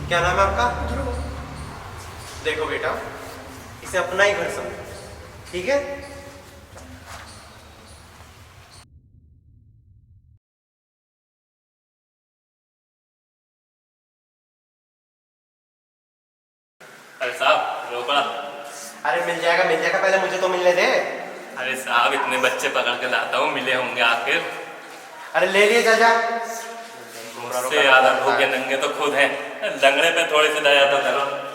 क्या नाम है आपका? देखो बेटा, इसे अपना ही घर समझो, ठीक है? अरे साहब रोकड़ा। अरे मिल जाएगा, पहले मुझे तो मिलने दे। अरे साहब इतने बच्चे पकड़ के लाता हूँ, मिले होंगे आखिर। अरे ले लिए, चल जा। मुझसे ज़्यादा भूखे नंगे तो खुद हैं, लंगड़े पे थोड़ी सी दया तो करो।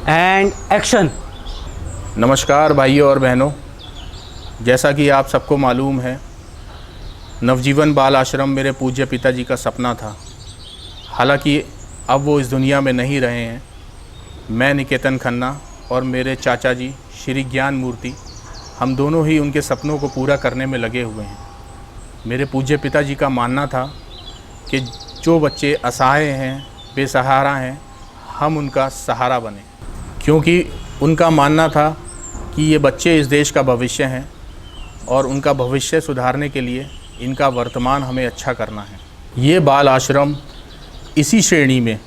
And action. नमस्कार भाइयों और बहनों, जैसा कि आप सबको मालूम है, नवजीवन बाल आश्रम मेरे पूज्य पिताजी का सपना था। हालांकि अब वो इस दुनिया में नहीं रहे हैं। मैं निकेतन खन्ना और मेरे चाचा जी श्री ज्ञान मूर्ति, हम दोनों ही उनके सपनों को पूरा करने में लगे हुए हैं। मेरे पूज्य पिताजी का मानना था कि जो बच्चे असहाय हैं, बेसहारा हैं, हम उनका सहारा बने, क्योंकि उनका मानना था कि ये बच्चे इस देश का भविष्य हैं और उनका भविष्य सुधारने के लिए इनका वर्तमान हमें अच्छा करना है। ये बाल आश्रम इसी श्रेणी में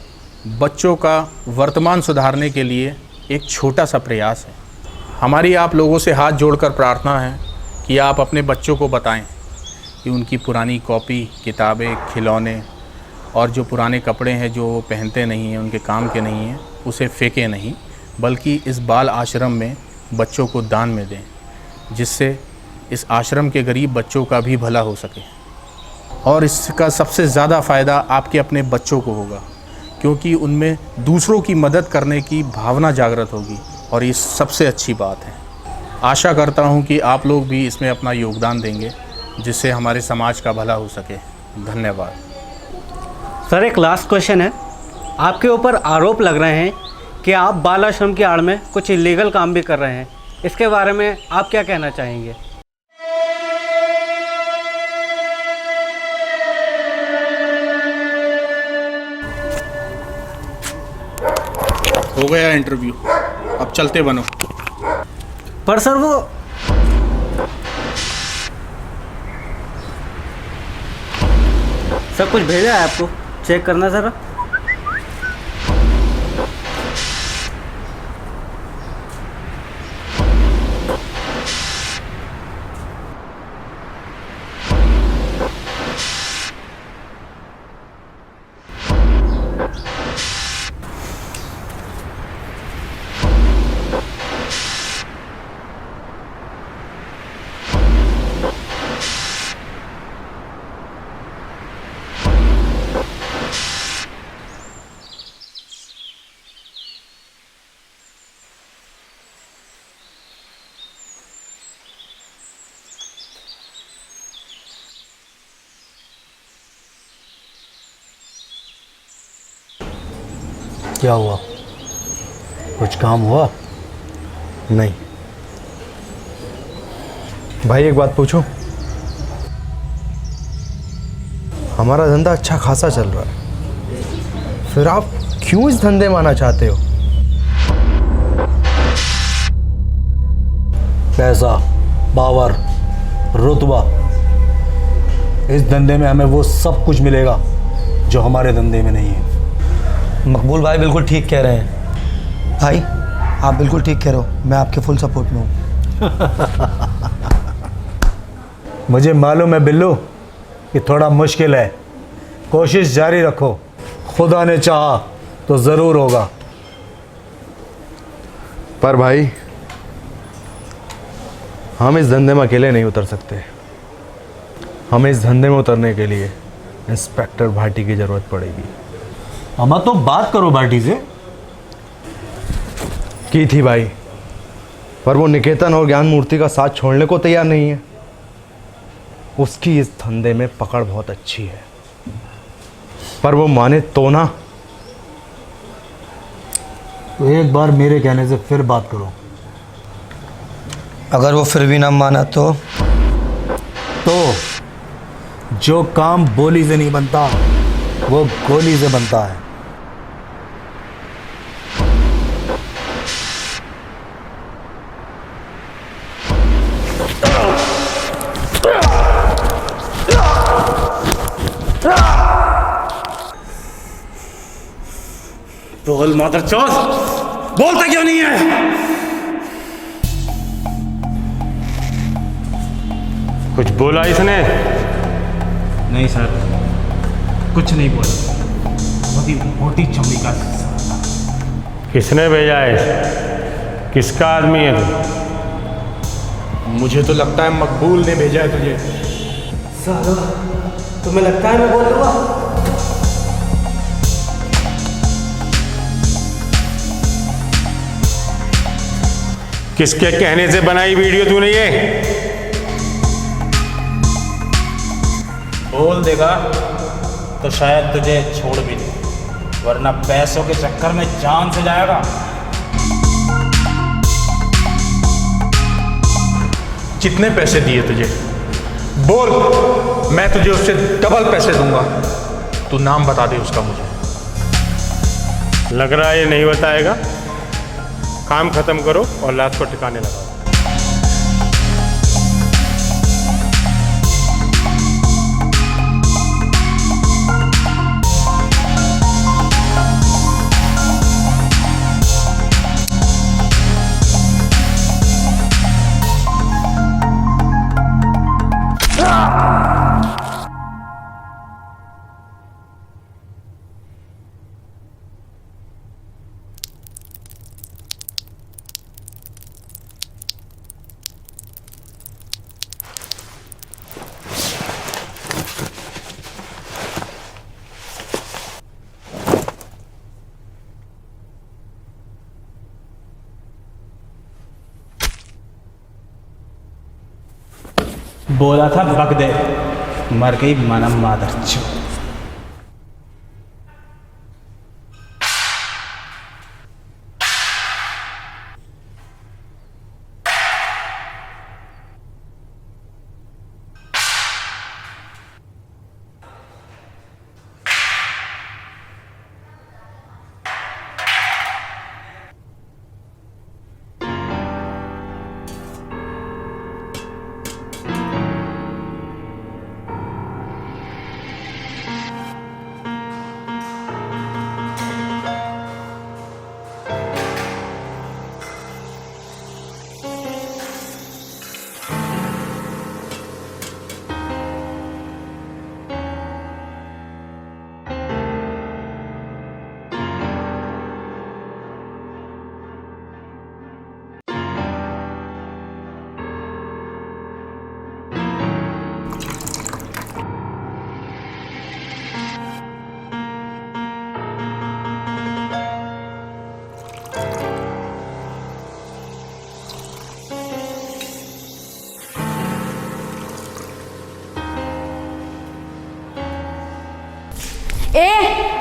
बच्चों का वर्तमान सुधारने के लिए एक छोटा सा प्रयास है। हमारी आप लोगों से हाथ जोड़कर प्रार्थना है कि आप अपने बच्चों को बताएं कि उनकी पुरानी कॉपी, किताबें, खिलौने और जो पुराने कपड़े हैं जो वो पहनते नहीं हैं, उनके काम के नहीं हैं, उसे फेंकें नहीं, बल्कि इस बाल आश्रम में बच्चों को दान में दें, जिससे इस आश्रम के गरीब बच्चों का भी भला हो सके। और इसका सबसे ज़्यादा फ़ायदा आपके अपने बच्चों को होगा, क्योंकि उनमें दूसरों की मदद करने की भावना जागृत होगी और ये सबसे अच्छी बात है। आशा करता हूँ कि आप लोग भी इसमें अपना योगदान देंगे, जिससे हमारे समाज का भला हो सके। धन्यवाद। सर, एक लास्ट क्वेश्चन है। आपके ऊपर आरोप लग रहे हैं कि आप बाल आश्रम की आड़ में कुछ इलीगल काम भी कर रहे हैं। इसके बारे में आप क्या कहना चाहेंगे? हो गया इंटरव्यू, अब चलते बनो। पर सर वो सब कुछ भेजा है आपको, चेक करना ज़रा। क्या हुआ? कुछ काम हुआ? नहीं भाई, एक बात पूछूं? हमारा धंधा अच्छा खासा चल रहा है, फिर आप क्यों इस धंधे में आना चाहते हो? पैसा, पावर, रुतबा, इस धंधे में हमें वो सब कुछ मिलेगा जो हमारे धंधे में नहीं है। मकबूल भाई बिल्कुल ठीक कह रहे हैं। भाई आप बिल्कुल ठीक कह रहे हो, मैं आपके फुल सपोर्ट में हूँ। मुझे मालूम है बिल्लू कि थोड़ा मुश्किल है, कोशिश जारी रखो, खुदा ने चाहा तो ज़रूर होगा। पर भाई हम इस धंधे में अकेले नहीं उतर सकते। हमें इस धंधे में उतरने के लिए इंस्पेक्टर भाटी की ज़रूरत पड़ेगी। अमा तो बात करो भाटी से। की थी भाई, पर वो निकेतन और ज्ञान मूर्ति का साथ छोड़ने को तैयार नहीं है। उसकी इस धंधे में पकड़ बहुत अच्छी है, पर वो माने तो ना। तो एक बार मेरे कहने से फिर बात करो। अगर वो फिर भी ना माना तो जो काम बोली से नहीं बनता वो गोली से बनता है। बोल मादरचोद, बोलता क्यों नहीं है? कुछ बोला इसने? नहीं सर, कुछ नहीं बोला। बहुत ही मोटी चमड़ी का। किसने भेजा है? किसका आदमी है तू? मुझे तो लगता है मकबूल ने भेजा है तुझे। साला, तुम्हें लगता है मैं बोल दूंगा? किसके कहने से बनाई वीडियो तूने ये? बोल देगा तो शायद तुझे छोड़ भी दे, वरना पैसों के चक्कर में जान से जाएगा। कितने पैसे दिए तुझे? बोल, मैं तुझे उससे डबल पैसे दूंगा। तू नाम बता दे उसका मुझे। लग रहा है ये नहीं बताएगा। काम खत्म करो और लाश को ठिकाने लगाओ। बोला था बक दे, मर गई माना मादरचोद।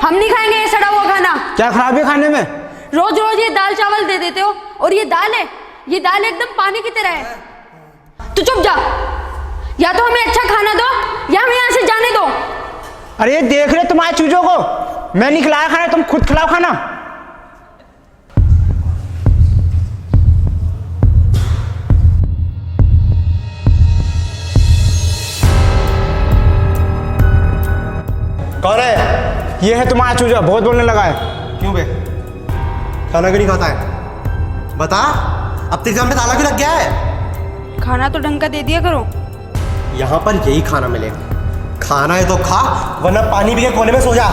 हम नहीं खाएंगे ये सड़ा हुआ खाना। क्या खराबी है खाने में? रोज रोज ये दाल चावल दे देते हो, और ये दाल है, ये दाल एकदम पानी की तरह है। तू चुप जा, या तो हमें अच्छा खाना दो या हमें यहाँ से जाने दो। अरे देख रहे तुम्हारे चूजों को, मैं नहीं खिलाया खाना, तुम खुद खिलाओ खाना। कौन है? ये है तुम्हारा चूजा, बहुत बोलने लगा है। क्यों बे, खाना क्यों नहीं खाता है? बता, अब तेरे एग्जाम में ताला क्यों लग गया है? खाना तो ढंग का दे दिया करो। यहाँ पर यही खाना मिलेगा, खाना है तो खा, वरना पानी पी के कोने में सो जा।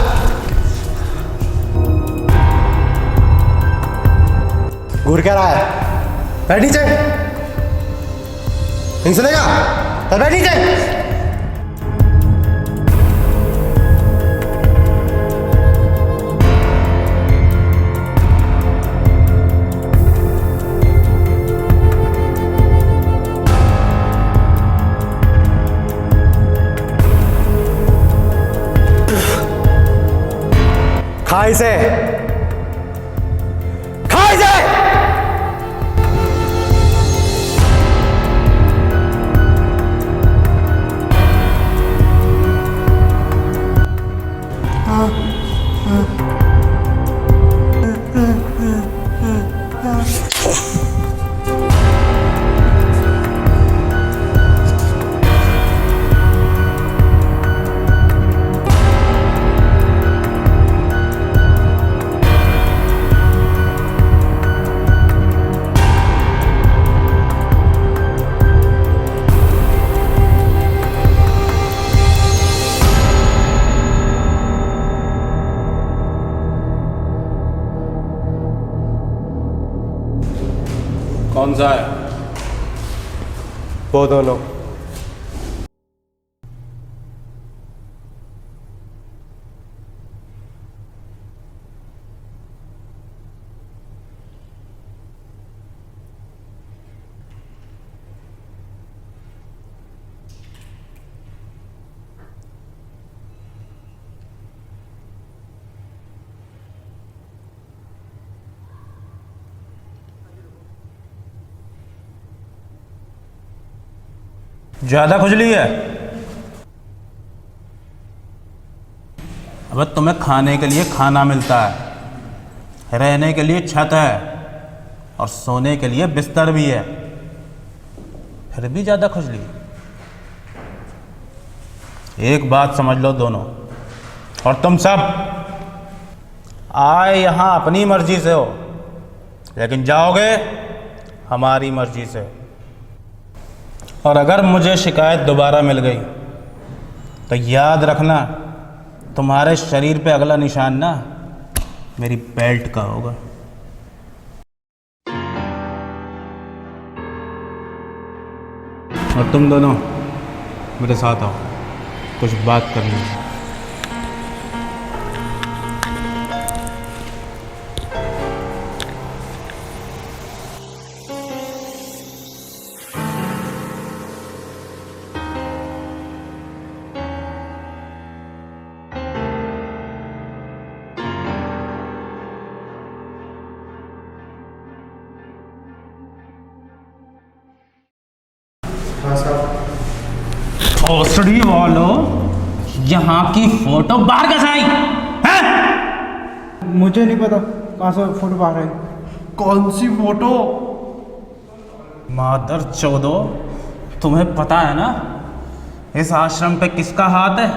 घूर क्या रहा है? बैठ नीचे, नहीं सुनेगा तो बैठ नीचे। खा इसे, खा इसे। कौन सा है? वो दोनों। ज्यादा खुजली है? अब तुम्हें खाने के लिए खाना मिलता है, रहने के लिए छत है, और सोने के लिए बिस्तर भी है, फिर भी ज्यादा खुजली। एक बात समझ लो दोनों, और तुम सब आए यहाँ अपनी मर्जी से हो, लेकिन जाओगे हमारी मर्जी से। और अगर मुझे शिकायत दोबारा मिल गई तो याद रखना, तुम्हारे शरीर पे अगला निशान ना मेरी बेल्ट का होगा। और तुम दोनों मेरे साथ आओ, कुछ बात करनी है। भोसड़ी वालों, यहाँ की फोटो बाहर कैसे आई है? मुझे नहीं पता कहाँ से फोटो बाहर आई। कौन सी फोटो? मादर चौदो, तुम्हें पता है ना इस आश्रम पे किसका हाथ है?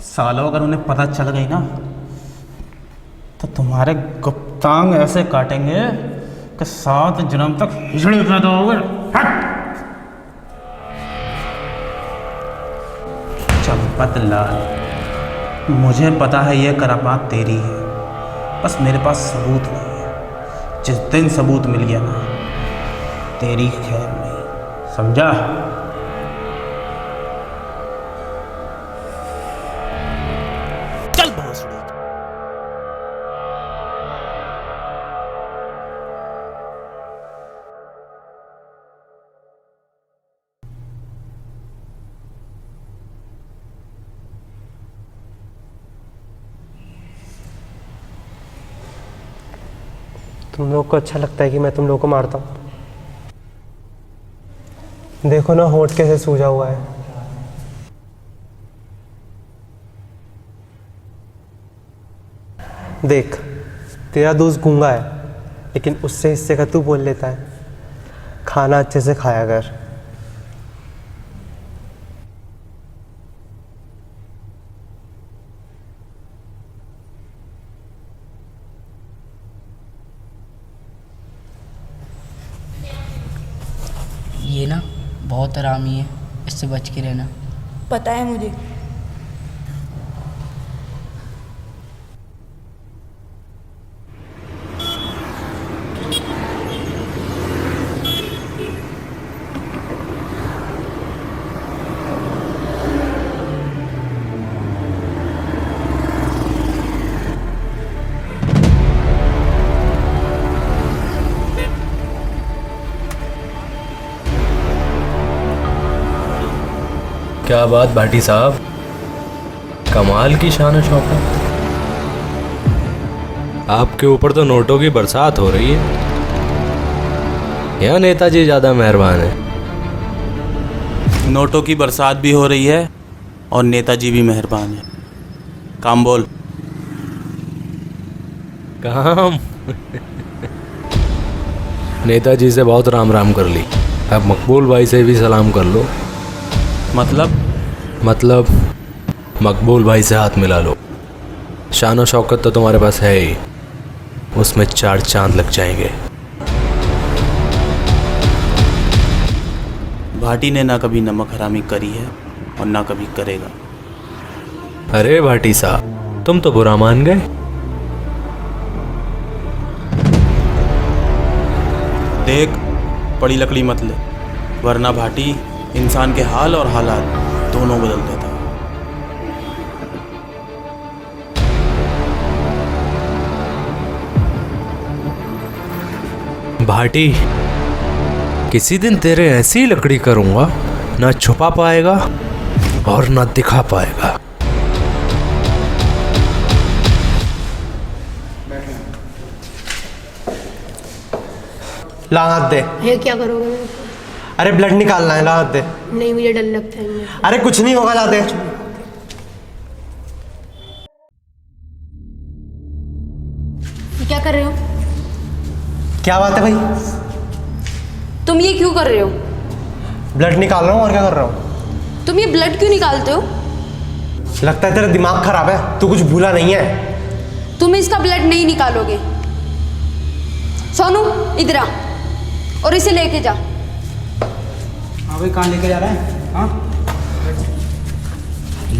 सालों अगर उन्हें पता चल गई ना तो तुम्हारे गुप्तांग ऐसे काटेंगे कि 7 जन्म तक हिजड़े पैदा हो गए। हट! चंपत लाल, मुझे पता है ये करापात तेरी है, बस मेरे पास सबूत नहीं है। जिस दिन सबूत मिल गया ना, तेरी खैर नहीं, समझा? चल भोसड़ी। तुम लोग को अच्छा लगता है कि मैं तुम लोग को मारता हूँ? देखो ना होंठ कैसे सूजा हुआ है। देख, तेरा दोस्त गूंगा है, लेकिन उससे हिस्से का तू बोल लेता है। खाना अच्छे से खाया कर। ये ना बहुत हरामी है, इससे बच के रहना। पता है मुझे। क्या बात भाटी साहब, कमाल की शान शौकत। आपके ऊपर तो नोटों की बरसात हो रही है। या नेताजी ज़्यादा मेहरबान है? नोटों की बरसात भी हो रही है और नेताजी भी मेहरबान है। काम बोल। काम नेताजी से बहुत राम राम कर ली, अब मकबूल भाई से भी सलाम कर लो। मतलब मकबूल भाई से हाथ मिला लो। शान और शौकत तो तुम्हारे पास है ही, उसमें 4 चांद लग जाएंगे। भाटी ने ना कभी नमक हरामी करी है और ना कभी करेगा। अरे भाटी साहब, तुम तो बुरा मान गए। देख, पड़ी लकड़ी मत ले, वरना भाटी इंसान के हाल और हालात दोनों बदल देता है। भाटी, किसी दिन तेरे ऐसी लकड़ी करूंगा, ना छुपा पाएगा और ना दिखा पाएगा। ला हाथ दे। ये क्या करोगे मेरे को? अरे ब्लड निकालना है, ला हाथ दे। नहीं, मुझे डर लगता है। अरे कुछ नहीं होगा, ला दे। ये क्या कर रहे हो? क्या बात है भाई? तुम ये क्यों कर रहे हो? ब्लड निकाल रहा हूँ, और क्या कर रहा हूँ? तुम ये ब्लड क्यों निकालते हो? लगता है तेरा दिमाग खराब है, तू कुछ भूला नहीं है। तुम इसका ब्लड नहीं निकालोगे। सोनू, इधर आ और इसे लेके जा। हाँ भाई, कहाँ लेके जा रहा है? हाँ,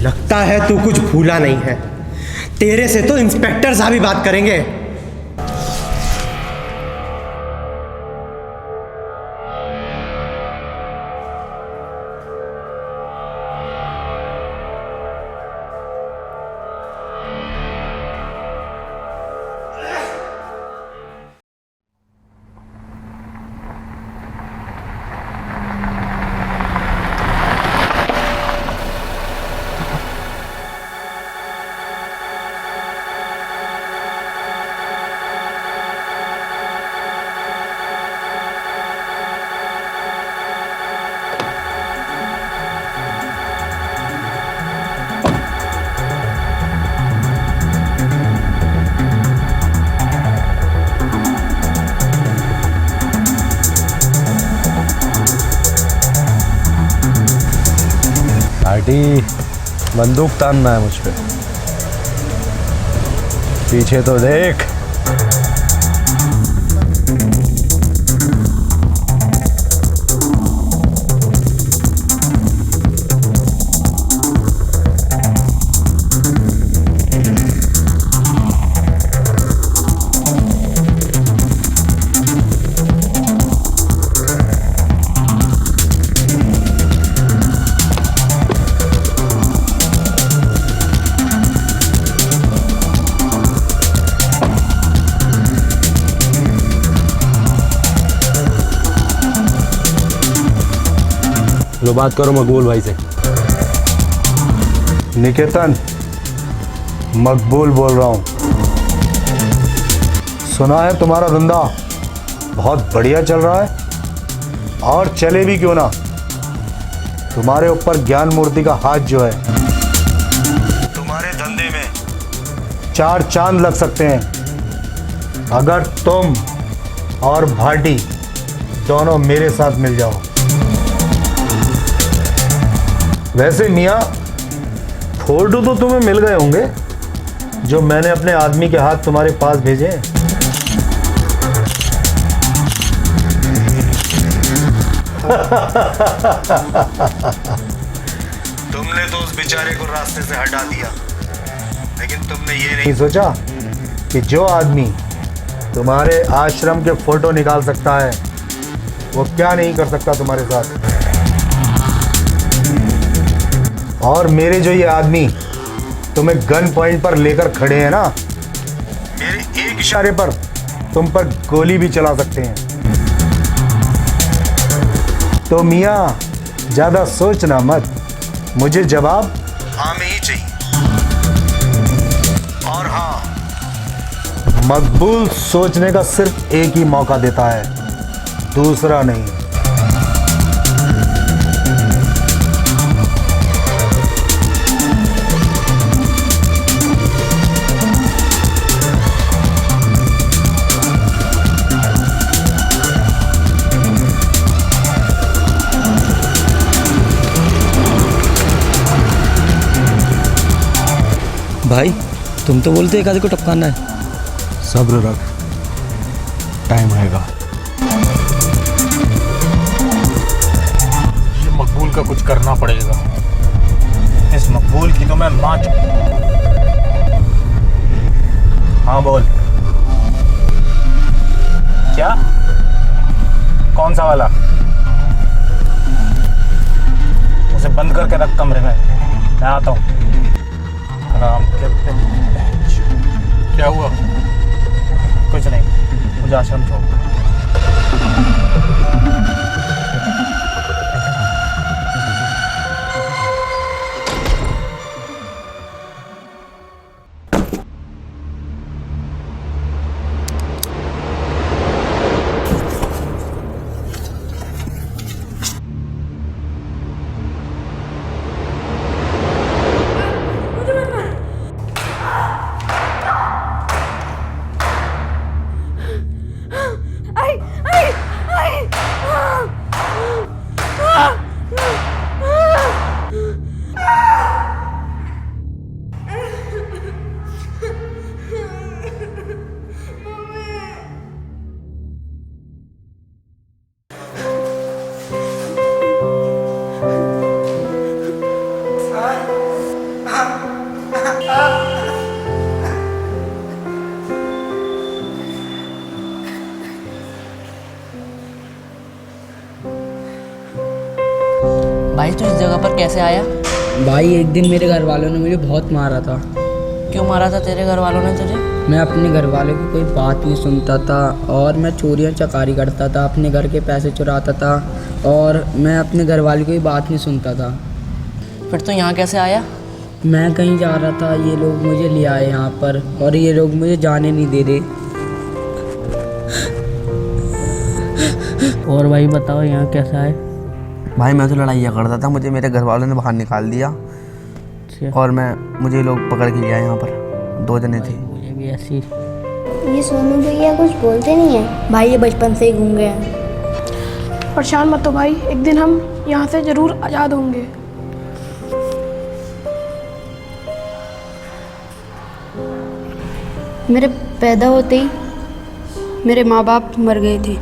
लगता है तू कुछ भूला नहीं है। तेरे से तो इंस्पेक्टर साहब ही बात करेंगे। बंदूक तानना है मुझ पे। पीछे तो देख। लो बात करो मकबूल भाई से। निकेतन, मकबूल बोल रहा हूँ। सुना है तुम्हारा धंधा बहुत बढ़िया चल रहा है, और चले भी क्यों ना। तुम्हारे ऊपर ज्ञान मूर्ति का हाथ जो है, तुम्हारे धंधे में 4 चांद लग सकते हैं अगर तुम और भाटी दोनों मेरे साथ मिल जाओ। वैसे मियाँ, फोटो तो तुम्हें मिल गए होंगे जो मैंने अपने आदमी के हाथ तुम्हारे पास भेजे हैं। तुमने तो उस बेचारे को रास्ते से हटा दिया, लेकिन तुमने ये नहीं सोचा कि जो आदमी तुम्हारे आश्रम के फोटो निकाल सकता है वो क्या नहीं कर सकता तुम्हारे साथ। और मेरे जो ये आदमी तुम्हें गन पॉइंट पर लेकर खड़े हैं ना, मेरे एक इशारे पर तुम पर गोली भी चला सकते हैं। तो मियाँ ज्यादा सोचना मत, मुझे जवाब हाँ में ही चाहिए। और हाँ, मकबूल सोचने का सिर्फ एक ही मौका देता है, दूसरा नहीं। भाई तुम तो बोलते एक आधे को टपकाना है। सब्र रख, टाइम आएगा। ये मकबूल का कुछ करना पड़ेगा। इस मकबूल की तो मैं मां हाँ बोल। क्या? कौन सा वाला? उसे बंद करके रख कमरे में, मैं आता हूँ। आराम के क्या हुआ? कुछ नहीं, मुझे आश्रम छोड़। भाई तू इस जगह पर कैसे आया? भाई एक दिन मेरे घर वालों ने मुझे बहुत मारा था। क्यों मारा था तेरे घर वालों ने तुझे? मैं अपने घर वालों की कोई बात नहीं सुनता था और मैं चोरियां चकारी करता था, अपने घर के पैसे चुराता था और मैं अपने घर वालों की बात नहीं सुनता था। फिर तू यहाँ कैसे आया? मैं कहीं जा रहा था, ये लोग मुझे ले आए यहाँ पर और ये लोग मुझे जाने नहीं दे रहे। और भाई बताओ यहाँ कैसा है? भाई मैं तो लड़ाइयाँ करता था, मुझे मेरे घर वालों ने बाहर निकाल दिया और मुझे लोग पकड़ के लिया यहाँ पर। 2 जने थे। मुझे भी ऐसी। ये सोनू भैया कुछ बोलते नहीं है। भाई ये बचपन से ही गूंगे हैं। परेशान मत हो भाई, एक दिन हम यहाँ से ज़रूर आज़ाद होंगे। मेरे पैदा होते ही मेरे माँ बाप मर गए थे।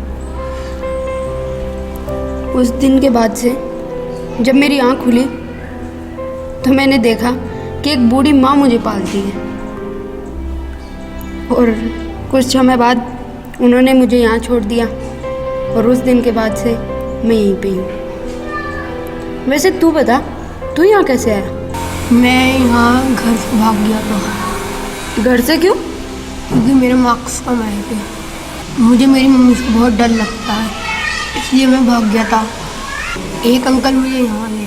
उस दिन के बाद से जब मेरी आँख खुली तो मैंने देखा कि एक बूढ़ी माँ मुझे पालती है और कुछ समय बाद उन्होंने मुझे यहाँ छोड़ दिया और उस दिन के बाद से मैं यहीं पे हूँ। वैसे तू बता, तू यहाँ कैसे आया? मैं यहाँ घर से भाग गया था। घर से क्यों? क्योंकि मेरे मार्क्स कम आए थे। मुझे मेरी मम्मी से बहुत डर लगता है, इसलिए मैं भाग गया था। एक अंकल मुझे यहाँ ले आए।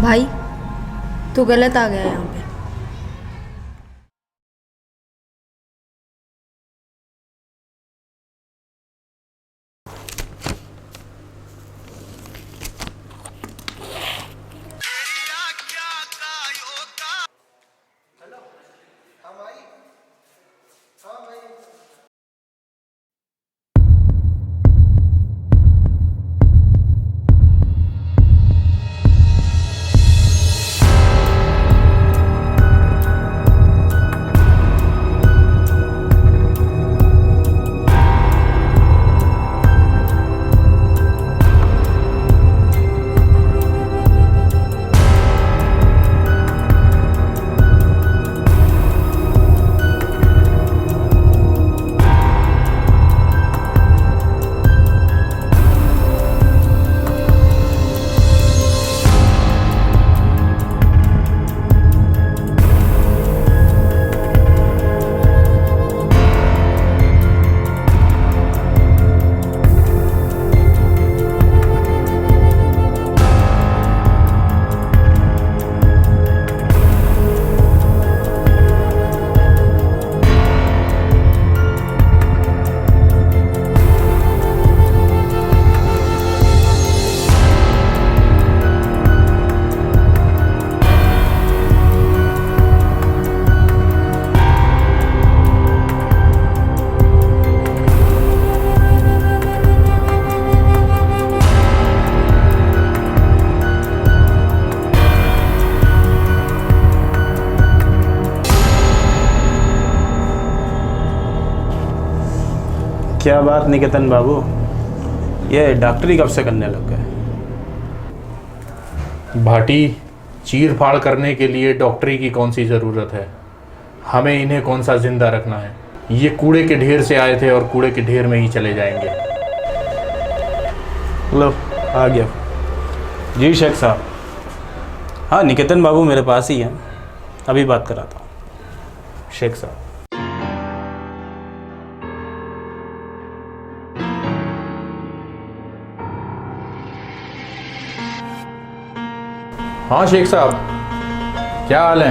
भाई तू गलत आ गया यहाँ पे। क्या बात निकेतन बाबू, ये डॉक्टरी कब से करने लग गए? भाटी, चीर फाड़ करने के लिए डॉक्टरी की कौन सी ज़रूरत है? हमें इन्हें कौन सा जिंदा रखना है? ये कूड़े के ढेर से आए थे और कूड़े के ढेर में ही चले जाएंगे। लो आ गया। जी शेख साहब। हाँ निकेतन बाबू मेरे पास ही हैं, अभी बात कराता हूँ। शेख साहब। हाँ शेख साहब, क्या हाल है?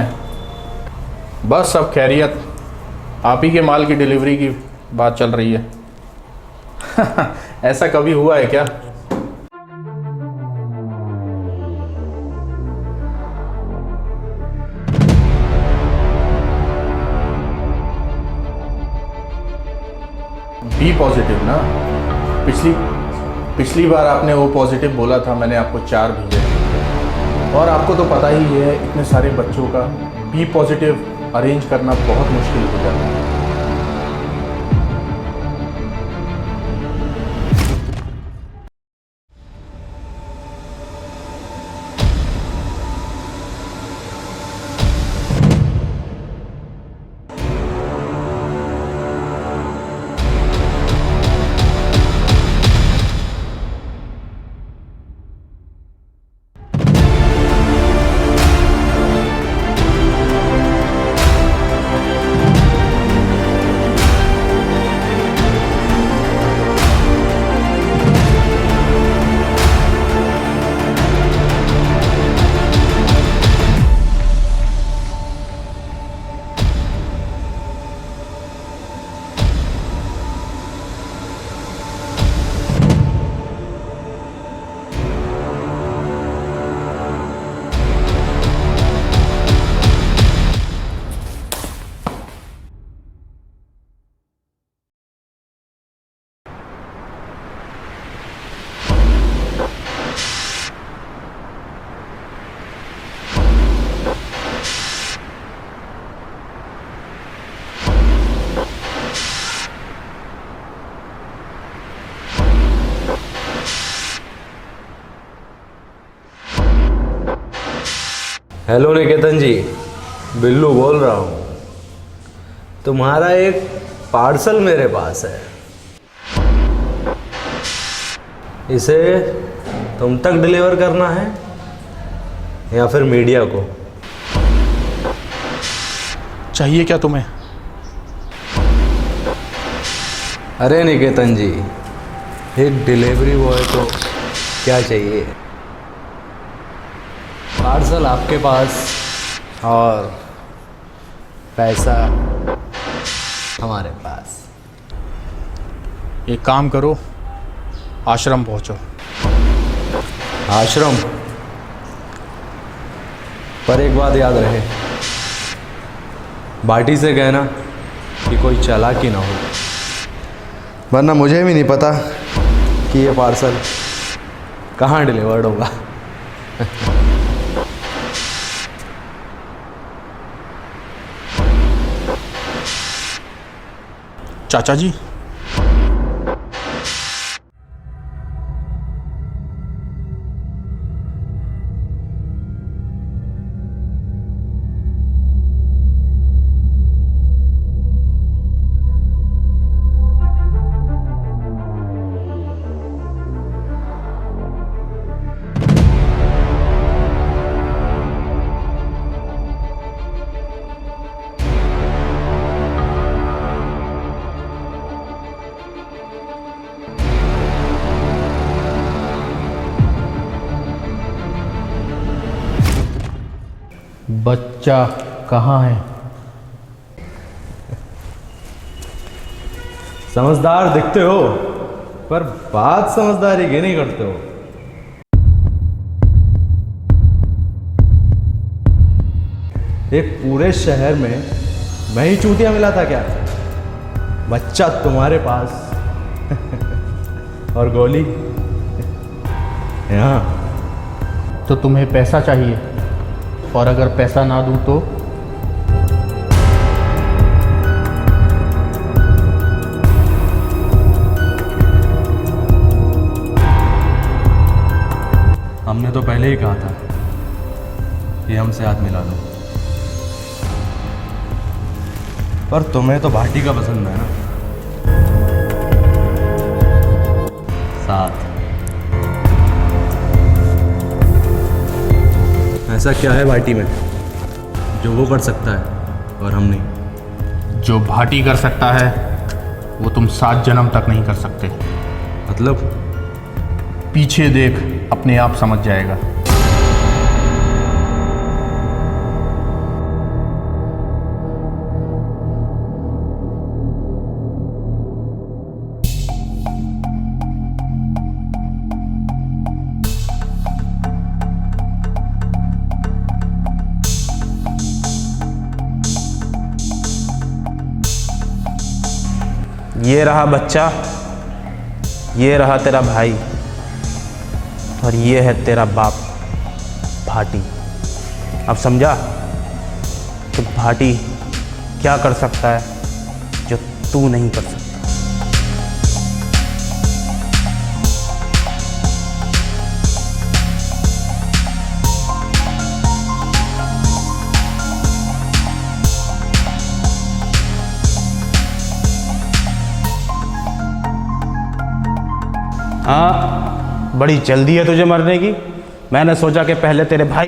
बस सब खैरियत। आप ही के माल की डिलीवरी की बात चल रही है। ऐसा कभी हुआ है क्या? बी पॉजिटिव ना? पिछली बार आपने ओ पॉजिटिव बोला था, मैंने आपको 4 भेजे। और आपको तो पता ही है इतने सारे बच्चों का बी पॉजिटिव अरेंज करना बहुत मुश्किल हो जाता है। हेलो निकेतन जी, बिल्लू बोल रहा हूँ। तुम्हारा एक पार्सल मेरे पास है, इसे तुम तक डिलीवर करना है या फिर मीडिया को? चाहिए क्या तुम्हें? अरे निकेतन जी, एक डिलीवरी बॉय को क्या चाहिए? पार्सल आपके पास और पैसा हमारे पास। एक काम करो, आश्रम पहुंचो। आश्रम? पर एक बात याद रहे, बाटी से कहना कि कोई चालाकी ना हो, वरना मुझे भी नहीं पता कि ये पार्सल कहाँ डिलीवर्ड होगा। चाचा जी, बच्चा कहाँ है? समझदार दिखते हो, पर बात समझदारी की नहीं करते हो। एक पूरे शहर में मैं ही चूतिया मिला था क्या? बच्चा तुम्हारे पास और गोली यहाँ। तो तुम्हें पैसा चाहिए, और अगर पैसा ना दूं तो? हमने तो पहले ही कहा था कि हमसे हाथ मिला लो, पर तुम्हें तो भाटी का पसंद है ना। साथ ऐसा क्या है भाटी में जो वो कर सकता है और हम नहीं? जो भाटी कर सकता है वो तुम 7 जन्म तक नहीं कर सकते। मतलब? पीछे देख, अपने आप समझ जाएगा। ये रहा बच्चा, ये रहा तेरा भाई, और ये है तेरा बाप भाटी। अब समझा कि भाटी क्या कर सकता है जो तू नहीं कर सकता। हाँ, बड़ी जल्दी है तुझे मरने की। मैंने सोचा कि पहले तेरे भाई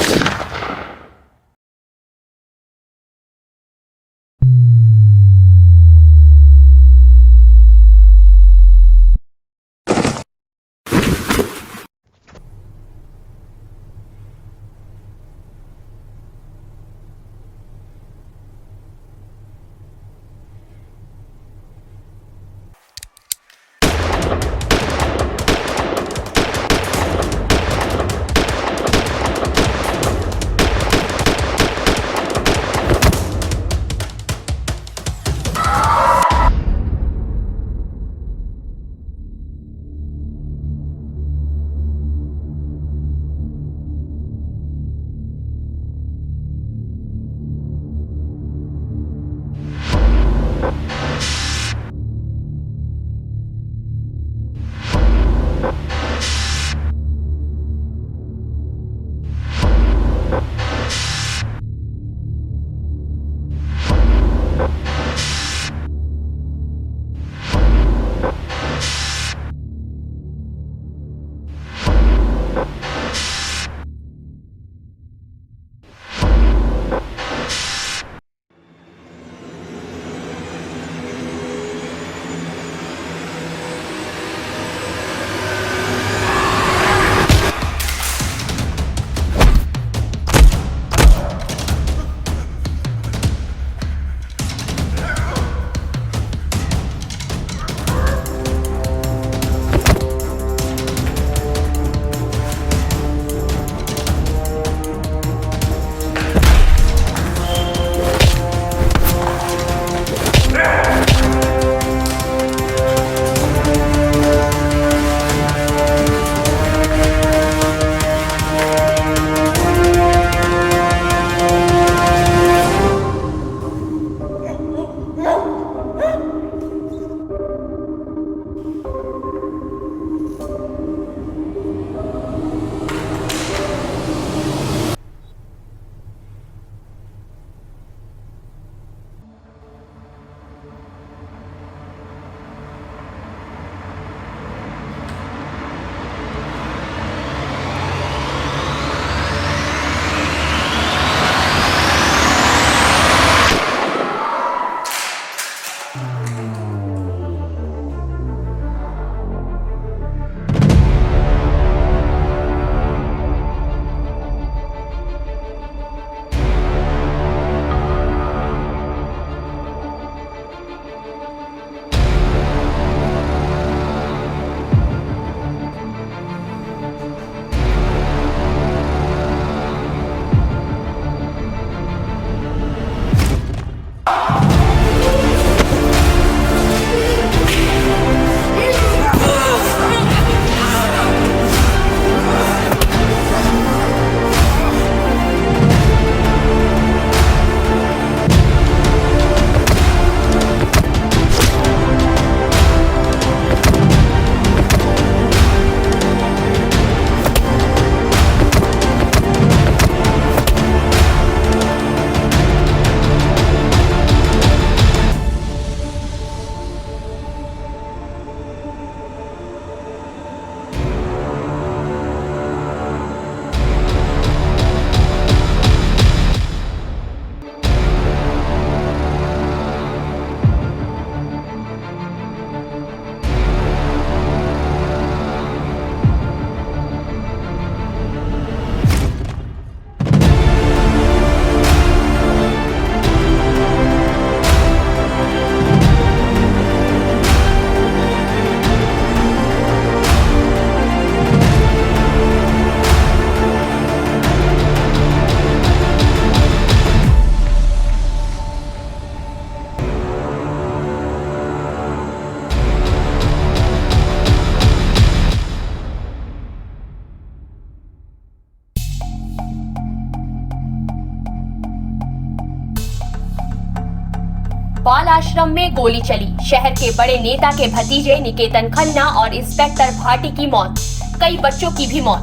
बाल आश्रम में गोली चली, शहर के बड़े नेता के भतीजे निकेतन खन्ना और इंस्पेक्टर भाटी की मौत, कई बच्चों की भी मौत।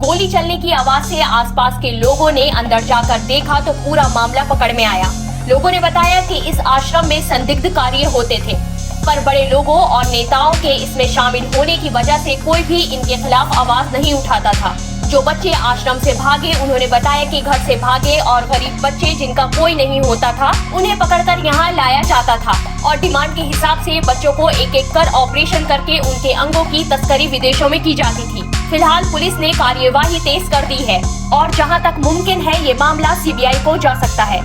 गोली चलने की आवाज से आसपास के लोगों ने अंदर जाकर देखा तो पूरा मामला पकड़ में आया। लोगों ने बताया कि इस आश्रम में संदिग्ध कार्य होते थे, पर बड़े लोगों और नेताओं के इसमें शामिल होने की वजह से कोई भी इनके खिलाफ आवाज नहीं उठाता था। जो बच्चे आश्रम से भागे, उन्होंने बताया कि घर से भागे और गरीब बच्चे जिनका कोई नहीं होता था उन्हें पकड़कर यहाँ लाया जाता था और डिमांड के हिसाब से बच्चों को एक एक कर ऑपरेशन करके उनके अंगों की तस्करी विदेशों में की जाती थी। फिलहाल पुलिस ने कार्यवाही तेज कर दी है और जहाँ तक मुमकिन है ये मामला CBI को जा सकता है।